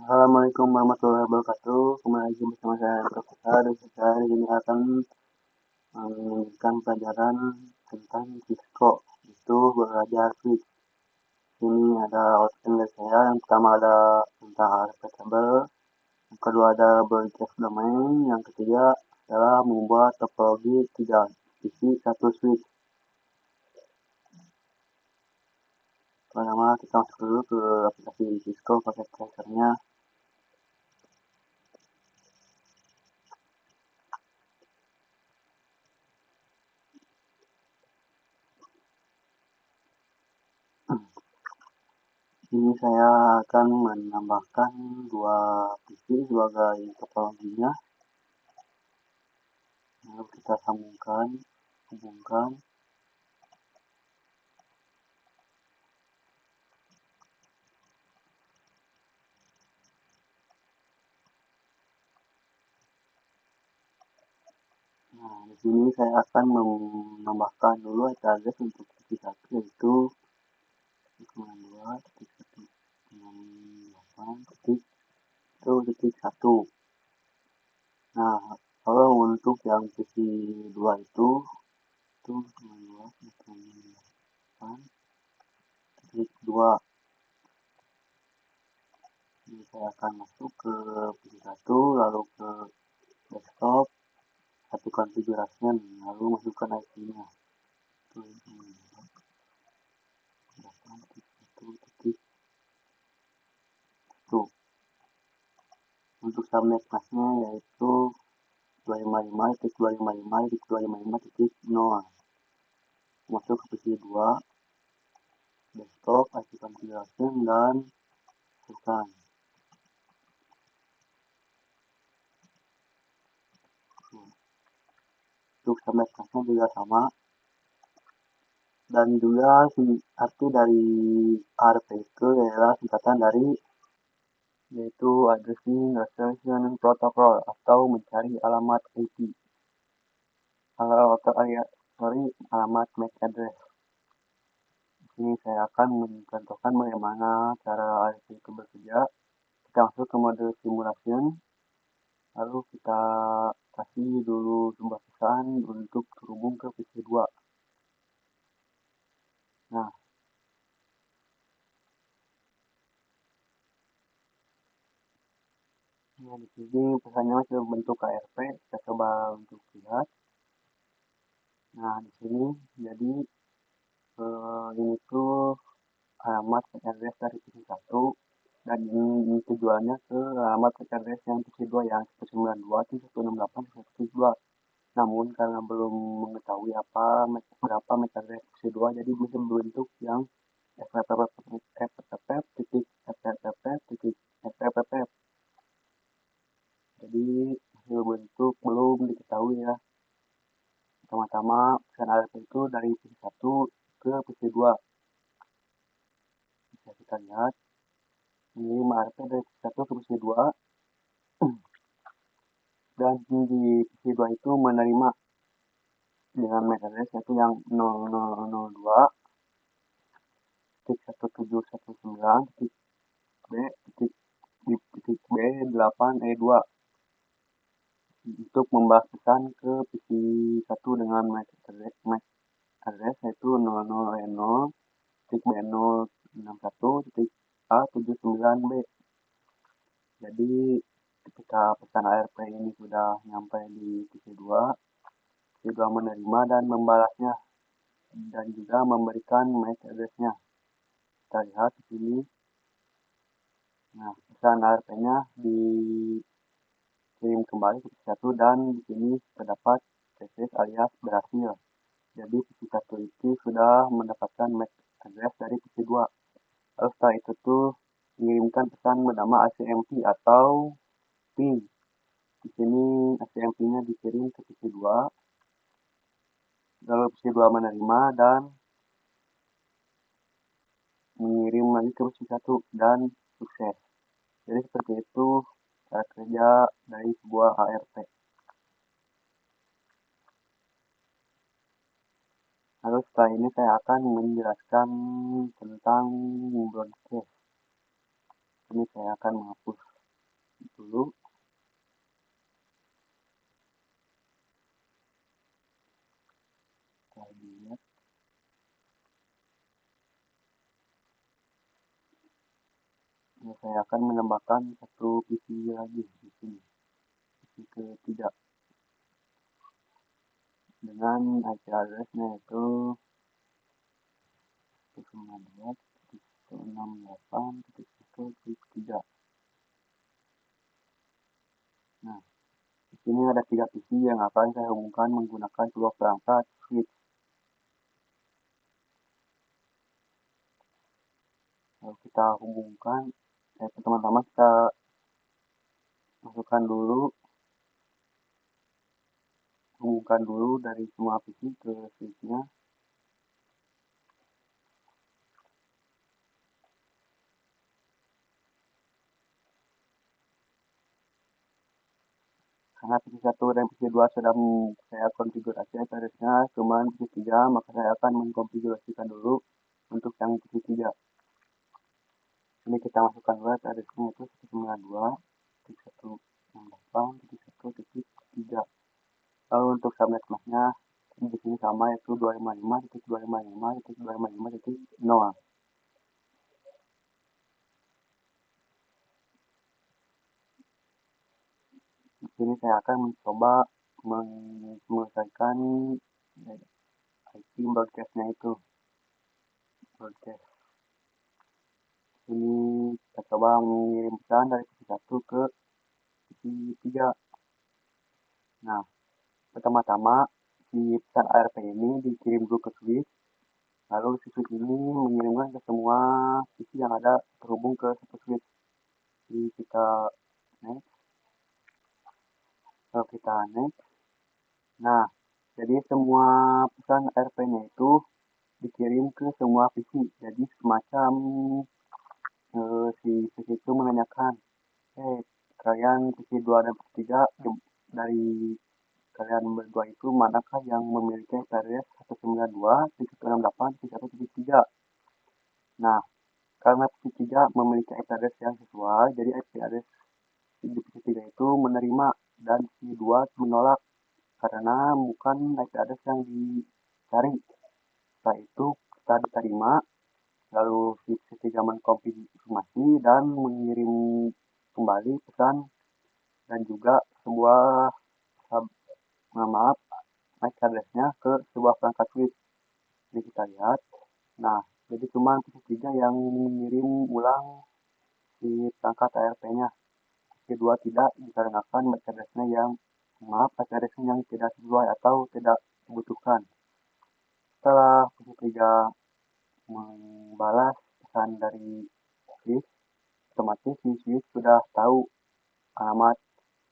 Assalamualaikum warahmatullahi wabarakatuh. Kembali lagi bersama saya Profesor dan saya di sini akan memberikan pelajaran tentang Cisco. Itu belajar switch. Ini ada outline dari saya. Yang pertama ada tentang ARP table. Yang kedua ada broadcast domain. Yang ketiga adalah membuat topologi 3 sisi 1 switch. Pertama kita masuk dulu ke aplikasi Cisco pakai tracernya. Ini saya akan menambahkan dua PC sebagai topologinya. Lalu kita hubungkan. Nah, di sini saya akan menambahkan dulu IP address untuk PC 1 yaitu 192.168.1. Nah, kalau untuk yang PC 2 itu 192.168.2. Ini saya akan masuk ke PC 1 lalu ke desktop, satu konfigurasinya, lalu masukkan IP-nya. Untuk subnet masknya yaitu 255.255.255.0. Masuk ke PC 2, desktop, IP configuration, dan masukkan. Untuk subnet masknya juga sama. Dan juga arti dari ARP itu adalah singkatan dari yaitu Addressing Resolution Protocol atau mencari alamat IP. Alamat MAC address. Di sini saya akan mencontohkan bagaimana cara ARP itu bekerja. Kita masuk ke mode simulation, lalu kita kasih dulu sebuah pesan untuk terhubung ke PC 2. Nah, di sini pesannya masih bentuk ARP. Kita coba untuk lihat. Nah, di sini jadi ini tuh alamat MAC address dari PC 1 dan ini tujuannya ke alamat MAC address yang PC 2 yang 192.168.1.2. Namun karena belum mengetahui berapa MAC address PC 2, jadi bisa berbentuk yang fffff.fffff.fffff. Jadi hasil bentuk belum diketahui ya. Pertama-tama pesan ARP itu dari PC 1 ke PC 2. Bisa kita lihat ini ARP dari PC 1 ke PC 2 dan di PC 2 itu menerima dengan MAC address yaitu yang 0002.119.b.b8E2 untuk membahas pesan ke PC 1 dengan MAC address yaitu 00.b061.a79b. Jadi ketika pesan ARP ini sudah sampai di PC 2, PC 2 menerima dan membalasnya dan juga memberikan MAC address-nya. Kita lihat di sini. Nah, pesan ARP-nya dikirim kembali ke PC 1 dan di sini terdapat sukses alias berhasil. Jadi PC 1 itu sudah mendapatkan MAC address dari PC 2. Lalu setelah itu tuh mengirimkan pesan bernama ACMP atau ping. Di sini ACMP-nya dikirim ke PC 2. Lalu PC 2 menerima dan mengirim lagi ke PC 1 dan sukses. Jadi seperti itu cara kerja dari sebuah ARP. Lalu setelah ini saya akan menjelaskan tentang broadcast. Ini saya akan menghapus dulu. Kita lihat. Ya, saya akan menambahkan satu PC lagi di sini, PC ketiga, dengan IP address-nya itu 192.168.1.3. Nah, di sini ada 3 PC yang akan saya hubungkan menggunakan sebuah perangkat switch. Kalau kita hubungkan, pertama-tama kita masukkan dulu, hubungkan dulu dari semua PC ke switch-nya. Karena PC1 dan PC2 sudah saya konfigurasi address-nya, cuman PC3, maka saya akan mengkonfigurasikan dulu untuk yang PC3. Ini kita masukkan dulu address-nya itu 192.168.1.3. Lalu untuk subnet mask-nya di sini sama, yaitu 255.255.255.0. Di sini saya akan mencoba menyelesaikan IP broadcast-nya itu. Broadcast. Ini kita coba mengirim pesan dari PC1 ke PC3. Nah, pertama-tama si pesan ARP ini dikirim dulu ke switch, lalu si switch ini mengirimkan ke semua PC yang ada terhubung ke satu switch. Jadi kita next. Kalau kita next, nah, jadi semua pesan ARP-nya itu dikirim ke semua PC. Jadi semacam si PC itu menanyakan, kalian PC2 dan PC3, dari kalian berdua itu manakah yang memiliki address 192.168.1.3? Nah, karena PC3 memiliki address yang sesuai, jadi IP address di PC3 itu menerima dan PC2 menolak karena bukan IP address yang dicari. Setelah itu kita diterima, lalu si PC3 mengkonfirmasi dan mengirim kembali pesan dan juga sebuah maaf MAC address-nya ke sebuah perangkat switch. Jadi kita lihat. Nah, jadi cuma PC3 yang mengirim ulang si perangkat ARP-nya. Kedua tidak, dikarenakan MAC address-nya yang tidak sesuai atau tidak dibutuhkan. Setelah PC3 membalas pesan dari switch, otomatis si switch sudah tahu alamat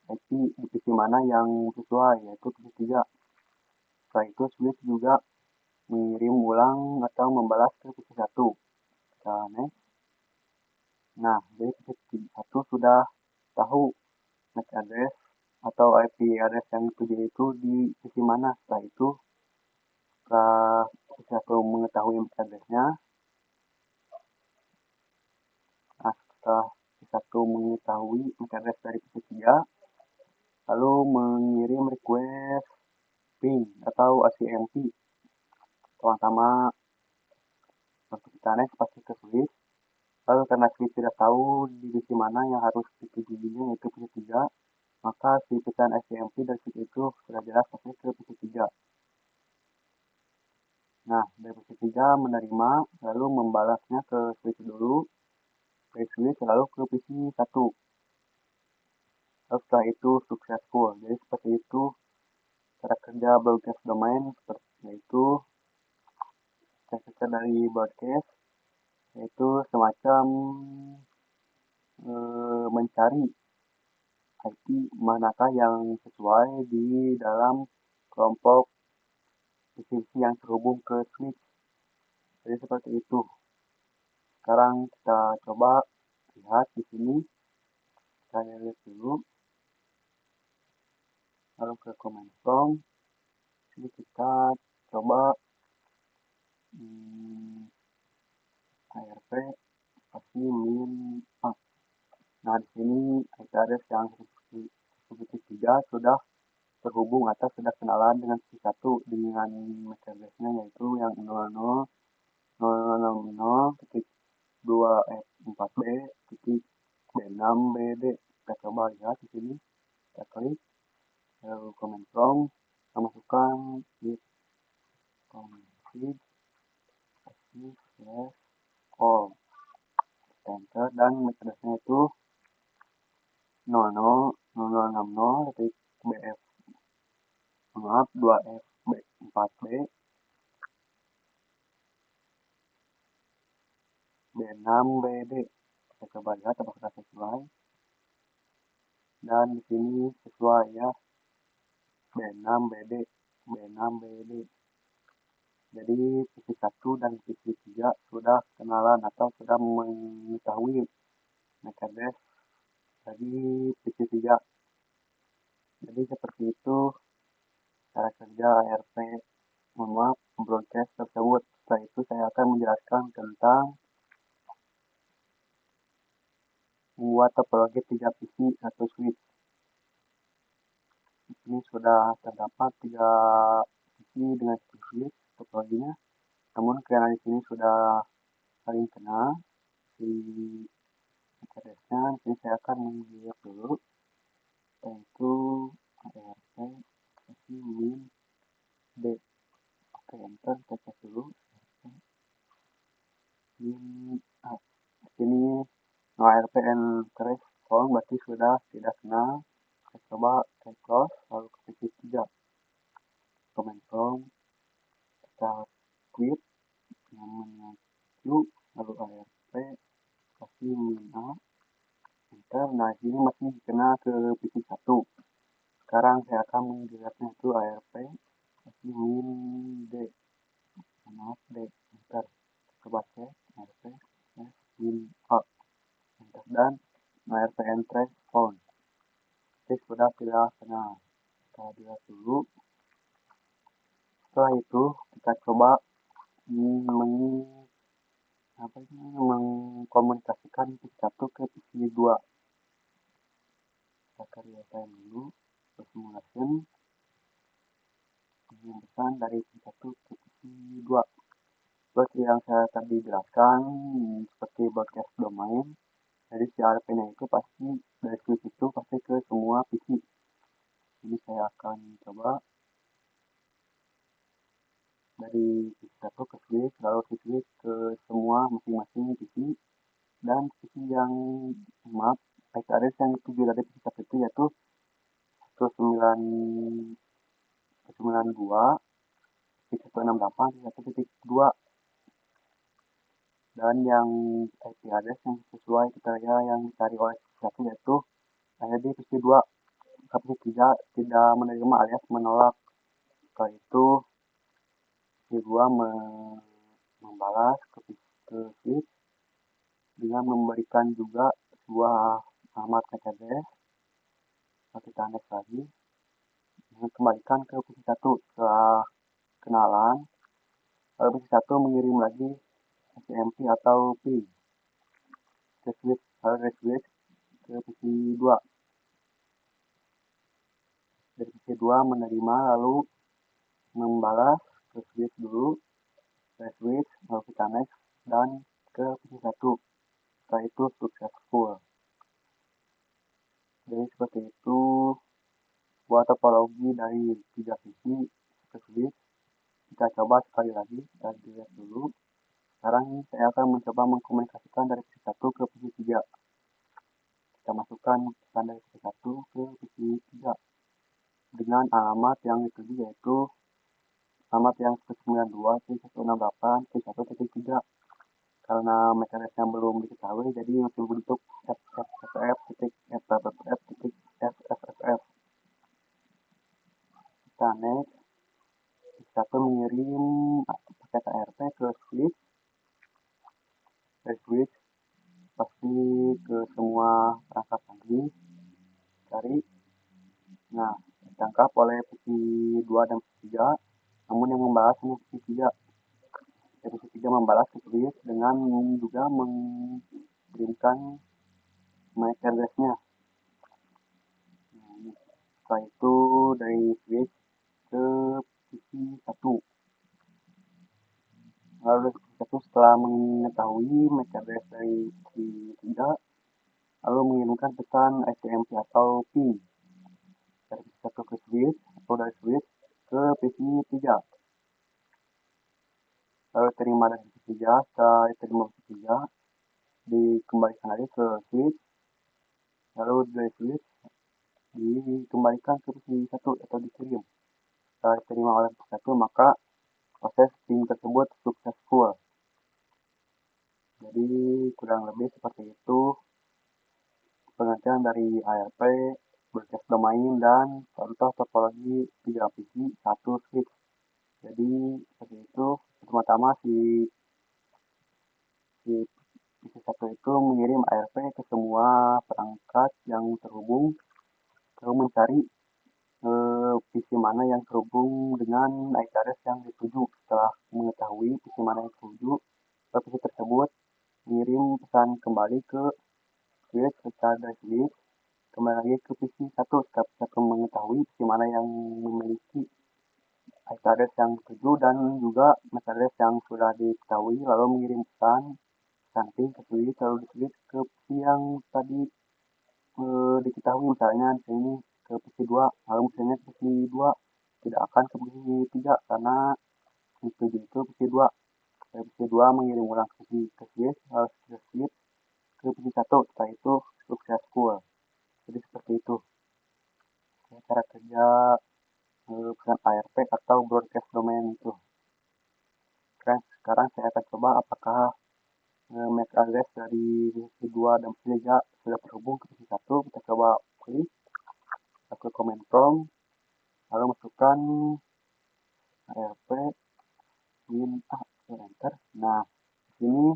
IP di PC mana yang sesuai, yaitu PC3. Setelah itu switch juga mengirim ulang atau membalas ke PC1. Kita next. Nah, jadi PC1 sudah tahu MAC address atau IP address yang dituju itu di PC mana. Setelah itu, setelah PC1 mengetahui MAC address-nya, setelah PC1 mengetahui MAC address dari PC3, lalu mengirim request ping atau ACMP. Pertama-tama untuk kita next pasti ke switch. Lalu karena switch tidak tahu di PC mana yang harus ditujuinya, yaitu PC3, maka si pesan ACMP dari switch itu sudah jelas pasti ke PC3. Nah, dari PC3 menerima, lalu membalasnya ke switch dulu, dari switch lalu ke PC1. Lalu setelah itu successful. Jadi seperti itu cara kerja broadcast domain, seperti itu cara kerja dari broadcast, yaitu semacam mencari IP manakah yang sesuai di dalam kelompok PC yang terhubung ke switch. Jadi seperti itu. Sekarang kita coba lihat di sini. Saya lihat dulu. Lalu ke command prompt. Sini kita coba ARP pasti min Nah, di sini IP address yang 1.3 sudah terhubung atau sudah kenalan dengan PC satu dengan MAC address-nya yaitu yang 00.000.2F4B titik B6BD. Kita coba lihat di sini. Kita klik lalu command prompt, kita masukkan git config /all enter dan MAC address-nya itu 00.060.bf 2F4B B6BD. Kita coba lihat apakah sesuai. Dan di sini sesuai ya, B6BD. Jadi PC1 dan PC3 sudah kenalan atau sudah mengetahui MAC address dari PC3. Jadi seperti itu cara kerja ARP broadcast tersebut. Setelah itu saya akan menjelaskan tentang membuat topologi 3 PC 1 switch. Di sini sudah terdapat 3 PC dengan switch topologinya. Namun karena di sini sudah saling kenal di address-nya, di sini saya akan menggunakan dulu yaitu ARP min D. Oke, enter, kita cek dulu min A. Di sini no ARP and trace phone berarti sudah tidak kenal. Kita coba close lalu ke PC3 command prompt, kita quit namanya Q lalu ARP kasih min A enter. Nah, ini masih kena ke PC1. Sekarang saya akan menggunakan itu ARP kasih min D, maaf D enter. Coba cek ARP min A enter dan ARP and trace phone. Oke, sudah tidak kena. Kita lihat dulu. Setelah itu kita coba mengkomunikasikan PC1 ke PC2. Kita ke real time dulu, simulation pesan dari PC1 ke PC2. Seperti yang saya tadi jelaskan, seperti broadcast domain. Jadi si ARP-nya itu pasti dari switch itu pasti ke semua PC. Ini saya akan coba dari PC1 ke switch, lalu switch ke semua masing-masing PC. Dan PC yang IP address yang dituju dari PC1 itu yaitu 192.168.1.2 dan yang IP address yang sesuai kriteria yang dicari oleh PC1 yaitu ada di PC2. Tapi tidak menerima alias menolak. Setelah itu PC2 membalas ke switch dengan memberikan juga sebuah alamat MAC address. Kita next lagi, kembalikan ke PC1 setelah kenalan. Lalu PC1 mengirim lagi SMP atau ping ke switch, lalu switch ke PC2. Dari PC2 menerima lalu membalas ke switch dulu, ke switch, lalu kita next dan ke PC1. Setelah itu successful. Jadi seperti itu buat topologi dari 3 PC ke switch. Kita coba sekali lagi, kita lihat dulu. Sekarang saya akan mencoba mengkomunikasikan dari PC1 ke PC3. Kita masukkan pesan dari PC1 ke PC3 dengan alamat yang dituju yaitu alamat yang 192.168.1.3. Karena MAC address-nya belum diketahui, jadi masih bentuk fffff. Kita next. PC1 mengirim paket ARP ke switch. Dari switch pasti ke semua perangkat lagi. Cari. Nah, ditangkap oleh PC2 dan PC3. Namun yang membalas hanya PC3. Jadi PC3 membalas ke switch dengan juga mengirimkan MAC address-nya. Nah, setelah itu dari switch ke PC 1. Lalu setelah mengetahui MAC address dari PC 3, lalu mengirimkan pesan STMP atau PIN dari PC 1 ke switch atau dari switch ke PC 3. Lalu terima dari PC 3, setelah diterima PC 3, dikembalikan lagi ke switch, lalu dari switch dikembalikan ke PC 1 atau dikirim. Setelah diterima oleh PC 1, maka proses PIN tersebut successful. Jadi kurang lebih seperti itu pengertian dari ARP, broadcast domain, dan contoh topologi 3 PC 1 switch. Jadi seperti itu, pertama-tama si PC 1 itu mengirim ARP ke semua perangkat yang terhubung, lalu mencari PC mana yang terhubung dengan IP address yang dituju. Setelah mengetahui PC mana yang dituju, PC tersebut mengirim pesan kembali ke switch secara switch, kembali lagi ke PC 1 setelah mengetahui PC mana yang memiliki IP address yang dituju dan juga MAC address yang sudah diketahui, lalu mengirim pesan samping ke switch, lalu di switch ke PC yang tadi diketahui, misalnya di sini ke PC 2, lalu misalnya PC 2 tidak akan ke PC 3 karena dituju itu PC 2. PC 2 mengirim ulang ke switch, lalu ke switch ke PC 1, setelah itu successful. Jadi seperti itu cara kerja pesan ARP atau broadcast domain itu. Sekarang saya akan coba apakah MAC address dari PC 2 dan PC 3 sudah terhubung ke PC 1. Kita coba klik ke command prompt, lalu masukkan ARP win enter. Nah, di sini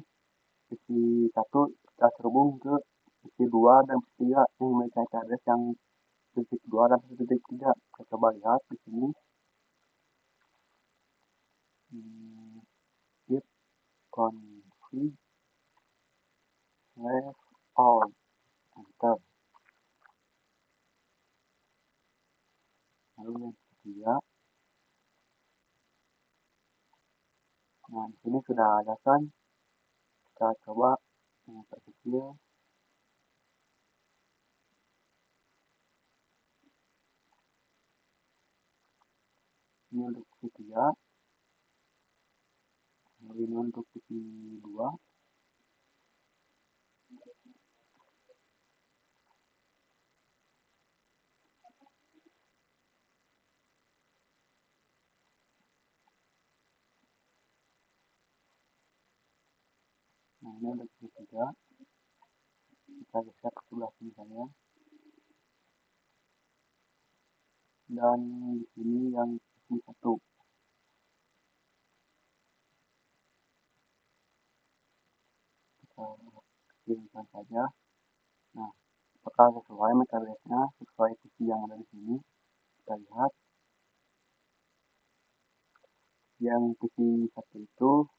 PC 1 sudah terhubung ke PC 2 dan PC 3 yang memiliki address yang titik 2 dan titik 3. Kita coba lihat di sini. Keep config all enter. Lalu yang ketiga. Nah, di sini sudah ada kan. Kita coba perkecil. Ini untuk PC 3. Lalu ini untuk PC 2. Nah, ini untuk PC 3. Kita geser ke sebelah sini saja. Dan di sini yang PC 1. Kita kecilkan saja. Nah, apakah sesuai MAC address-nya, sesuai PC yang ada di sini. Kita lihat yang PC 1 itu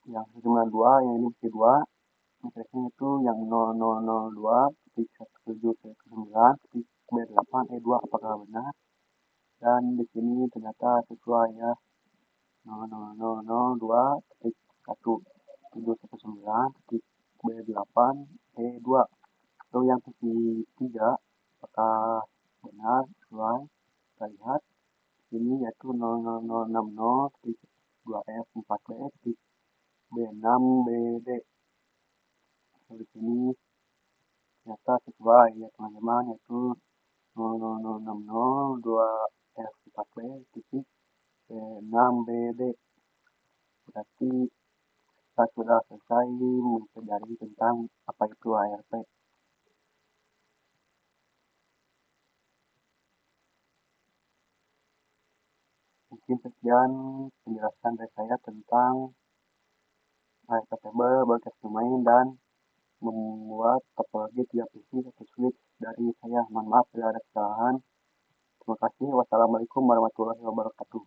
yang 192, yang ini PC 2. MAC address-nya itu yang 0002.1719.B8E2. Apakah benar? Dan di sini ternyata sesuai ya, 0002.1719.B8E2. Lalu yang PC 3 apakah benar sesuai? Kita lihat ini yaitu 000.2F4B.B6BD. Di sini ternyata sesuai ya teman-teman, yaitu 000.2F4B.B6BD. Berarti kita sudah selesai mempelajari tentang apa itu ARP. Mungkin sekian penjelasan dari saya tentang ARP table, broadcast domain, dan membuat topologi 3 PC atau switch dari saya. Mohon maaf bila ada kesalahan. Terima kasih. Wassalamualaikum warahmatullahi wabarakatuh.